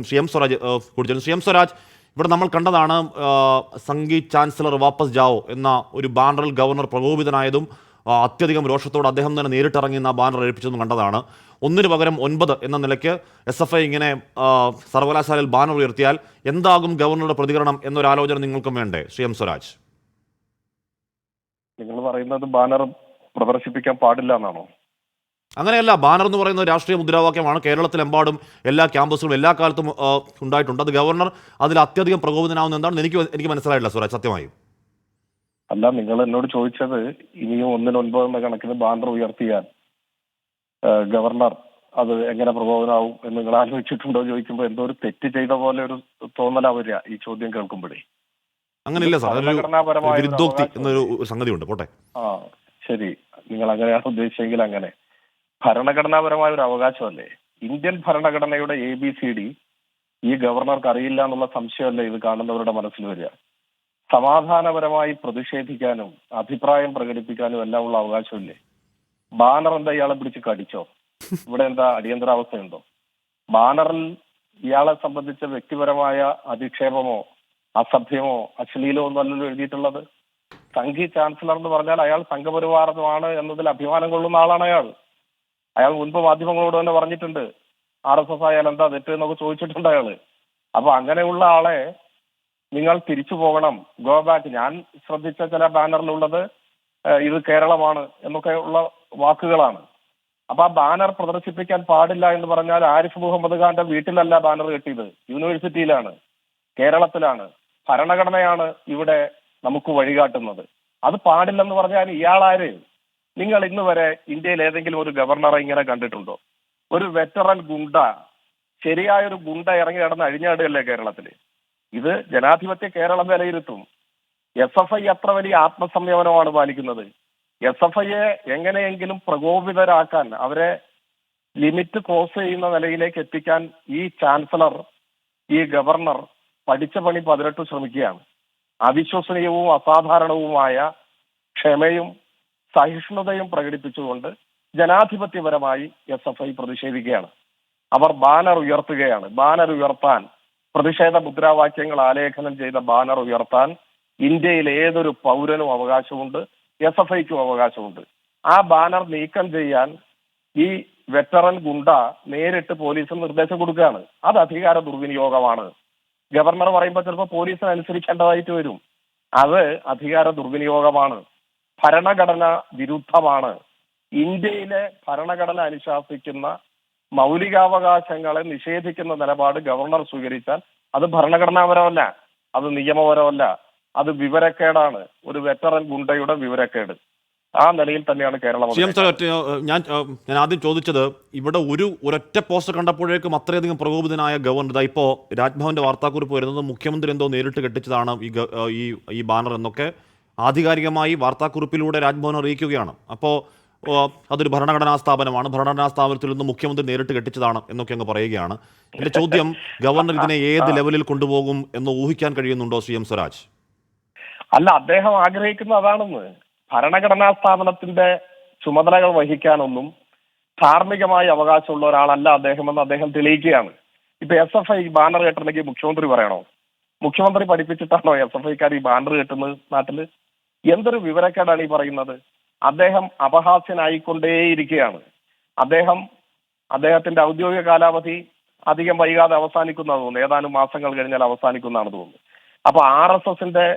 Shri M Swaraj കൂടിച്ചേരുന്നു. Shri M Swaraj, ഇവിടെ നമ്മൾ കണ്ടതാണ് സംഗീത് ചാൻസലർ വാപ്പസ് ജാവോ എന്ന ഒരു ബാനറിൽ ഗവർണർ പ്രകോപിതനായതും അത്യധികം രോഷത്തോട് അദ്ദേഹം തന്നെ നേരിട്ടിറങ്ങി ആ ബാനർ ഏൽപ്പിച്ചതും കണ്ടതാണ്. ഒന്നിന് പകരം 9 എന്ന നിലയ്ക്ക് SFI ഇങ്ങനെ സർവകലാശാലയിൽ ബാനർ ഉയർത്തിയാൽ എന്താകും ഗവർണറുടെ പ്രതികരണം എന്നൊരാലോചന നിങ്ങൾക്കും വേണ്ടേ ശ്രീ എം സ്വരാജ്? നിങ്ങൾ പറയുന്നത് ബാനർ പ്രദർശിപ്പിക്കാൻ പാടില്ല എന്നാണോ? അങ്ങനെയല്ല, ബാനർ എന്ന് പറയുന്നത് രാഷ്ട്രീയ മുദ്രാവാക്യമാണ്. കേരളത്തിലെമ്പാടും എല്ലാ ക്യാമ്പസുകളും എല്ലാ കാലത്തും ഉണ്ടായിട്ടുണ്ട്. അത് ഗവർണർ അതിൽ അത്യധികം പ്രകോപിതനാവുന്ന എന്താണെന്ന് എനിക്ക് മനസ്സിലായില്ല സ്വരാജ്, സത്യമായും. അല്ല, നിങ്ങൾ എന്നോട് ചോദിച്ചത് ഇനിയും 1-9 എന്ന കണക്കിന് ബാനർ ഉയർത്തിയാൽ ഗവർണർ അത് എങ്ങനെ പ്രകോപനാവും എന്ന് നിങ്ങൾ ആലോചിച്ചിട്ടുണ്ടോ ചോദിക്കുമ്പോൾ എന്തോ ഒരു തെറ്റ് ചെയ്ത പോലെ ഒരു തോന്നലാ വരിക ഈ ചോദ്യം കേൾക്കുമ്പോഴേ. അങ്ങനെയില്ല സാർ, വിരുദ്ധോക്തി എന്നൊരു സംഗതിയുണ്ട്. പോട്ടെ. ശരി, നിങ്ങൾ അങ്ങനെയാണ് ഉദ്ദേശിച്ചെങ്കിൽ അങ്ങനെ. ഭരണഘടനാപരമായ ഒരു അവകാശമല്ലേ? ഇന്ത്യൻ ഭരണഘടനയുടെ ABCD ഈ ഗവർണർക്ക് അറിയില്ല എന്നുള്ള സംശയമല്ലേ ഇത് കാണുന്നവരുടെ മനസ്സിൽ വരിക? സമാധാനപരമായി പ്രതിഷേധിക്കാനും അഭിപ്രായം പ്രകടിപ്പിക്കാനും എല്ലാം ഉള്ള അവകാശമില്ലേ? ബാനർ എന്താ ഇയാളെ പിടിച്ച് കടിച്ചോ? ഇവിടെ എന്താ അടിയന്തരാവസ്ഥയുണ്ടോ? ബാനറിൽ ഇയാളെ സംബന്ധിച്ച വ്യക്തിപരമായ അധിക്ഷേപമോ അസഭ്യമോ അശ്ലീലമോ ഒന്നല്ലല്ലോ എഴുതിയിട്ടുള്ളത്. സംഗീത് ചാൻസലർ എന്ന് പറഞ്ഞാൽ അയാൾ സംഘപരിവാരമാണ് എന്നതിൽ അഭിമാനം കൊള്ളുന്ന ആളാണ് അയാൾ മുൻപ് മാധ്യമങ്ങളോട് തന്നെ പറഞ്ഞിട്ടുണ്ട്, RSS ആയാൽ എന്താ തെറ്റ് എന്നൊക്കെ ചോദിച്ചിട്ടുണ്ട് അയാള്. അപ്പൊ അങ്ങനെയുള്ള ആളെ നിങ്ങൾ തിരിച്ചു പോകണം, ഗോ ബാക്ക്. ഞാൻ ശ്രദ്ധിച്ച ചില ബാനറിലുള്ളത് ഇത് കേരളമാണ് എന്നൊക്കെ ഉള്ള വാക്കുകളാണ്. അപ്പൊ ആ ബാനർ പ്രദർശിപ്പിക്കാൻ പാടില്ല എന്ന് പറഞ്ഞാൽ ആരിഫ് മുഹമ്മദ് ഖാന്റെ വീട്ടിലല്ല ബാനർ കെട്ടിയത്, യൂണിവേഴ്സിറ്റിയിലാണ്, കേരളത്തിലാണ്. ഭരണഘടനയാണ് ഇവിടെ നമുക്ക് വഴികാട്ടുന്നത്. അത് പാടില്ലെന്ന് പറഞ്ഞാൽ ഇയാളാര്? നിങ്ങൾ ഇന്ന് വരെ ഇന്ത്യയിൽ ഏതെങ്കിലും ഒരു ഗവർണറെ ഇങ്ങനെ കണ്ടിട്ടുണ്ടോ? ഒരു വെറ്ററൻ ഗുണ്ട, ശരിയായൊരു ഗുണ്ട ഇറങ്ങി നടന്ന് അഴിഞ്ഞാടുകയല്ലേ കേരളത്തില്. ഇത് ജനാധിപത്യ കേരളം വിലയിരുത്തും. SFI അത്ര വലിയ ആത്മസംയമനമാണ് പാലിക്കുന്നത്. SFIയെ എങ്ങനെയെങ്കിലും പ്രകോപിതരാക്കാൻ, അവരെ ലിമിറ്റ് ക്രോസ് ചെയ്യുന്ന നിലയിലേക്ക് എത്തിക്കാൻ ഈ ചാൻസലർ, ഈ ഗവർണർ പഠിച്ച പണി 18 ശ്രമിക്കുകയാണ്. അവിശ്വസനീയവും അസാധാരണവുമായ ക്ഷമയും സഹിഷ്ണുതയും പ്രകടിപ്പിച്ചുകൊണ്ട് ജനാധിപത്യപരമായി SFI പ്രതിഷേധിക്കുകയാണ്. അവർ ബാനർ ഉയർത്തുകയാണ്. ബാനർ ഉയർത്താൻ, പ്രതിഷേധ മുദ്രാവാക്യങ്ങൾ ആലേഖനം ചെയ്ത ബാനർ ഉയർത്താൻ ഇന്ത്യയിലെ ഏതൊരു പൗരനും അവകാശമുണ്ട്, SFIക്കും അവകാശമുണ്ട്. ആ ബാനർ നീക്കം ചെയ്യാൻ ഈ വെറ്ററൻ ഗുണ്ട നേരിട്ട് പോലീസിന് നിർദ്ദേശം കൊടുക്കുകയാണ്. അത് അധികാര ദുർവിനിയോഗമാണ്. ഗവർണർ പറയുമ്പോൾ ചിലപ്പോൾ പോലീസിന് അനുസരിക്കേണ്ടതായിട്ട് വരും. അത് അധികാര ദുർവിനിയോഗമാണ്, ഭരണഘടന വിരുദ്ധമാണ്. ഇന്ത്യയിലെ ഭരണഘടന അനുശാസിക്കുന്ന മൗലികാവകാശങ്ങളെ നിഷേധിക്കുന്ന നിലപാട് ഗവർണർ സ്വീകരിച്ചാൽ അത് ഭരണഘടനാപരമല്ല, അത് നിയമപരമല്ല, അത് വിവരക്കേടാണ്. ഒരു വെറ്ററൻ ഗുണ്ടയുടെ വിവരക്കേട്. ആ നിലയിൽ തന്നെയാണ് കേരളം. ഞാൻ ആദ്യം ചോദിച്ചത്, ഇവിടെ ഒരൊറ്റ പോസ്റ്റർ കണ്ടപ്പോഴേക്കും അത്രയധികം പ്രകോപിതനായ ഗവർണർ, ഇപ്പോൾ രാജ്ഭവന്റെ വാർത്താക്കുറിപ്പ് വരുന്നത് മുഖ്യമന്ത്രി എന്തോ നേരിട്ട് കെട്ടിച്ചതാണ് ഈ ബാനർ എന്നൊക്കെ ആധികാരികമായി വാർത്താക്കുറിപ്പിലൂടെ രാജ്ഭവൻ അറിയിക്കുകയാണ്. അപ്പോൾ അതൊരു ഭരണഘടനാ സ്ഥാപനമാണ്, ഭരണഘടനാ സ്ഥാപനത്തിൽ നിന്ന് മുഖ്യമന്ത്രി നേരിട്ട് കെട്ടിച്ചതാണ് എന്നൊക്കെ അങ്ങ് പറയുകയാണ്. എന്റെ ചോദ്യം, ഗവർണർ ഇതിനെ ഏത് ലെവലിൽ കൊണ്ടുപോകും എന്ന് ഊഹിക്കാൻ കഴിയുന്നുണ്ടോ ശ്രീ എം സ്വരാജ്? അല്ല, അദ്ദേഹം ആഗ്രഹിക്കുന്ന അതാണെന്ന്. ഭരണഘടനാ സ്ഥാപനത്തിന്റെ ചുമതലകൾ വഹിക്കാനൊന്നും ധാർമ്മികമായി അവകാശമുള്ള ഒരാളല്ല അദ്ദേഹമെന്ന് അദ്ദേഹം തെളിയിക്കുകയാണ്. ഇപ്പൊ SFI ബാനർ കെട്ടണമെങ്കിൽ മുഖ്യമന്ത്രി പറയണോ? മുഖ്യമന്ത്രി പഠിപ്പിച്ചിട്ടാണോ SFIക്കാർ ഈ ബാനർ കെട്ടുന്നത് നാട്ടില്? എന്തൊരു വിവരക്കേടാണ് ഈ പറയുന്നത്? അദ്ദേഹം അപഹാസ്യനായിക്കൊണ്ടേയിരിക്കുകയാണ്. അദ്ദേഹത്തിന്റെ ഔദ്യോഗിക കാലാവധി അധികം വൈകാതെ അവസാനിക്കുന്നതാണ് തോന്നുന്നു. ഏതാനും മാസങ്ങൾ കഴിഞ്ഞാൽ അവസാനിക്കുന്നതാണ് തോന്നുന്നു. അപ്പൊ RSSന്റെ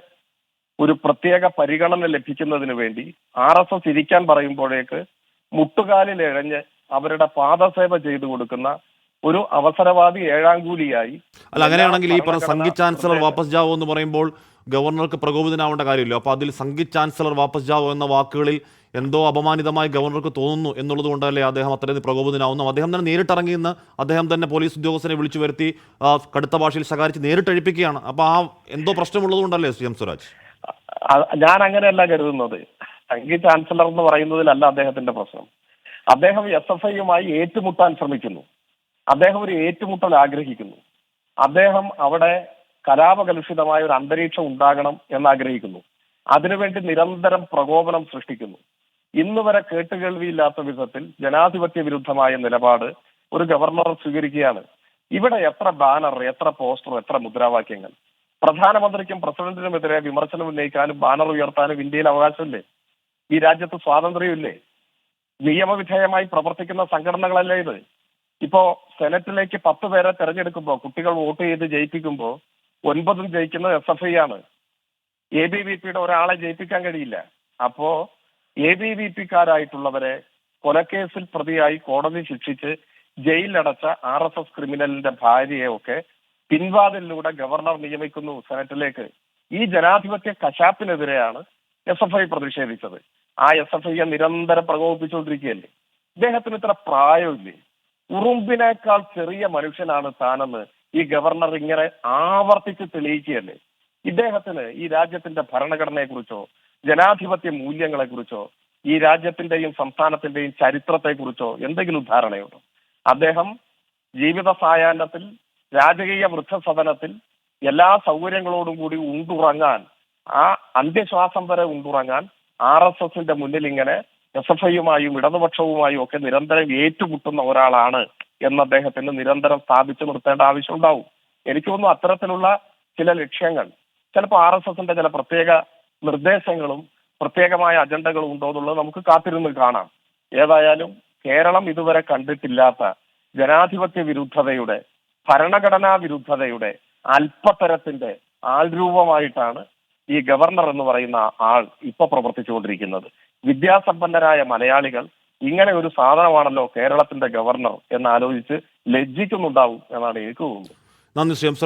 ഒരു പ്രത്യേക പരിഗണന ലഭിക്കുന്നതിന് വേണ്ടി RSS ഇരിക്കാൻ പറയുമ്പോഴേക്ക് മുട്ടുകാലിൽ ഇഴഞ്ഞ് അവരുടെ പാദസേവ ചെയ്തു കൊടുക്കുന്ന ഒരു അവസരവാദി ഏഴാംകൂലിയായി. അല്ല, അങ്ങനെയാണെങ്കിൽ ഈ പറഞ്ഞ സംഗീത് ചാൻസലർ വാപ്പസ് ജാവോ എന്ന് പറയുമ്പോൾ ഗവർണർക്ക് പ്രകോപിതനാവേണ്ട കാര്യമില്ല. അപ്പോൾ അതിൽ സംഗീത് ചാൻസലർ വാപ്പസ് ജാവോ എന്ന വാക്കുകളിൽ എന്തോ അപമാനിതമായി ഗവർണർക്ക് തോന്നുന്നു എന്നുള്ളത് കൊണ്ടല്ലേ അദ്ദേഹം അത്രയും പ്രകോപിതനാവുന്നു? അദ്ദേഹം തന്നെ നേരിട്ടിറങ്ങിയെന്ന് അദ്ദേഹം തന്നെ പോലീസ് ഉദ്യോഗസ്ഥനെ വിളിച്ചു വരുത്തി കടുത്ത ഭാഷയിൽ ശകാരിച്ച് നേരിട്ടഴിപ്പിക്കുകയാണ്. അപ്പോൾ എന്തോ പ്രശ്നമുള്ളത് കൊണ്ടല്ലേ ശ്രീ എം സ്വരാജ്? ഞാൻ അങ്ങനെയല്ല കരുതുന്നത്. സംഗീത് ചാൻസലർ എന്ന് പറയുന്നതിലല്ല അദ്ദേഹത്തിന്റെ പ്രശ്നം. അദ്ദേഹം SFIയുമായി ഏറ്റുമുട്ടാൻ ശ്രമിക്കുന്നു. അദ്ദേഹം ഒരു ഏറ്റുമുട്ടൽ ആഗ്രഹിക്കുന്നു. അദ്ദേഹം അവിടെ കലാപകലുഷിതമായ ഒരു അന്തരീക്ഷം ഉണ്ടാകണം എന്നാഗ്രഹിക്കുന്നു. അതിനുവേണ്ടി നിരന്തരം പ്രകോപനം സൃഷ്ടിക്കുന്നു. ഇന്ന് വരെ കേട്ടുകേൾവിയില്ലാത്ത വിധത്തിൽ ജനാധിപത്യ വിരുദ്ധമായ നിലപാട് ഒരു ഗവർണർ സ്വീകരിക്കുകയാണ്. ഇവിടെ എത്ര ബാനർ, എത്ര പോസ്റ്റർ, എത്ര മുദ്രാവാക്യങ്ങൾ. പ്രധാനമന്ത്രിക്കും പ്രസിഡന്റിനുമെതിരെ വിമർശനം ഉന്നയിക്കാനും ബാനർ ഉയർത്താനും ഇന്ത്യയിൽ അവകാശമില്ലേ? ഈ രാജ്യത്ത് സ്വാതന്ത്ര്യമില്ലേ? നിയമവിധേയമായി പ്രവർത്തിക്കുന്ന സംഘടനകളല്ലേ ഇത്? ഇപ്പോ സെനറ്റിലേക്ക് 10 പേരെ തെരഞ്ഞെടുക്കുമ്പോൾ, കുട്ടികൾ വോട്ട് ചെയ്ത് ജയിപ്പിക്കുമ്പോൾ 9 ജയിക്കുന്നത് SFI ആണ്. ABVPയുടെ ഒരാളെ ജയിപ്പിക്കാൻ കഴിയില്ല. അപ്പോ ABVPക്കാരായിട്ടുള്ളവരെ കൊലക്കേസിൽ പ്രതിയായി കോടതി ശിക്ഷിച്ച് ജയിലിലടച്ച RSS ക്രിമിനലിന്റെ ഭാര്യയെ ഒക്കെ പിൻവാതിലൂടെ ഗവർണർ നിയമിക്കുന്നു സെനറ്റിലേക്ക്. ഈ ജനാധിപത്യ കശാപ്പിനെതിരെയാണ് SFI പ്രതിഷേധിച്ചത്. ആ SFIയെ നിരന്തരം പ്രകോപിപ്പിച്ചുകൊണ്ടിരിക്കുകയല്ലേ. ഇദ്ദേഹത്തിന് ഇത്ര പ്രായമില്ലേ? ഉറുമ്പിനേക്കാൾ ചെറിയ മനുഷ്യനാണ് താനെന്ന് ഈ ഗവർണർ ഇങ്ങനെ ആവർത്തിച്ച് തെളിയിക്കുകയല്ലേ. ഇദ്ദേഹത്തിന് ഈ രാജ്യത്തിന്റെ ഭരണഘടനയെക്കുറിച്ചോ ജനാധിപത്യ മൂല്യങ്ങളെക്കുറിച്ചോ ഈ രാജ്യത്തിന്റെയും സംസ്ഥാനത്തിന്റെയും ചരിത്രത്തെക്കുറിച്ചോ എന്തെങ്കിലും ധാരണയുണ്ടോ? അദ്ദേഹം ജീവിത സായാഹ്നത്തിൽ രാജകീയ വൃദ്ധസദനത്തിൽ എല്ലാ സൗകര്യങ്ങളോടും കൂടി ഉണ്ടുറങ്ങാൻ, ആ അന്ത്യശ്വാസം വരെ ഉണ്ടുറങ്ങാൻ RSSന്റെ മുന്നിൽ ഇങ്ങനെ SFIയുമായും ഇടതുപക്ഷവുമായും ഒക്കെ നിരന്തരം ഏറ്റുമുട്ടുന്ന ഒരാളാണ് എന്ന് അദ്ദേഹത്തിന് നിരന്തരം സ്ഥാപിച്ചു നിർത്തേണ്ട ആവശ്യമുണ്ടാവും. എനിക്ക് തോന്നുന്നു അത്തരത്തിലുള്ള ചില ലക്ഷ്യങ്ങൾ, ചിലപ്പോൾ RSSന്റെ ചില പ്രത്യേക നിർദ്ദേശങ്ങളും പ്രത്യേകമായ അജണ്ടകളും ഉണ്ടോ എന്നുള്ളത് നമുക്ക് കാത്തിരുന്ന് കാണാം. ഏതായാലും കേരളം ഇതുവരെ കണ്ടിട്ടില്ലാത്ത ജനാധിപത്യ വിരുദ്ധതയുടെ, ഭരണഘടനാ വിരുദ്ധതയുടെ അല്പത്തരത്തിന്റെ ആൾരൂപമായിട്ടാണ് ഈ ഗവർണർ എന്ന് പറയുന്ന ആൾ ഇപ്പൊ പ്രവർത്തിച്ചുകൊണ്ടിരിക്കുന്നത്. വിദ്യാസമ്പന്നരായ മലയാളികൾ ഇങ്ങനെ ഒരു സാധനമാണല്ലോ കേരളത്തിന്റെ ഗവർണർ എന്നാലോചിച്ച് ലജ്ജിക്കുന്നുണ്ടാവും എന്നാണ് എനിക്ക് തോന്നുന്നത്. നന്ദി ശ്രീ എം.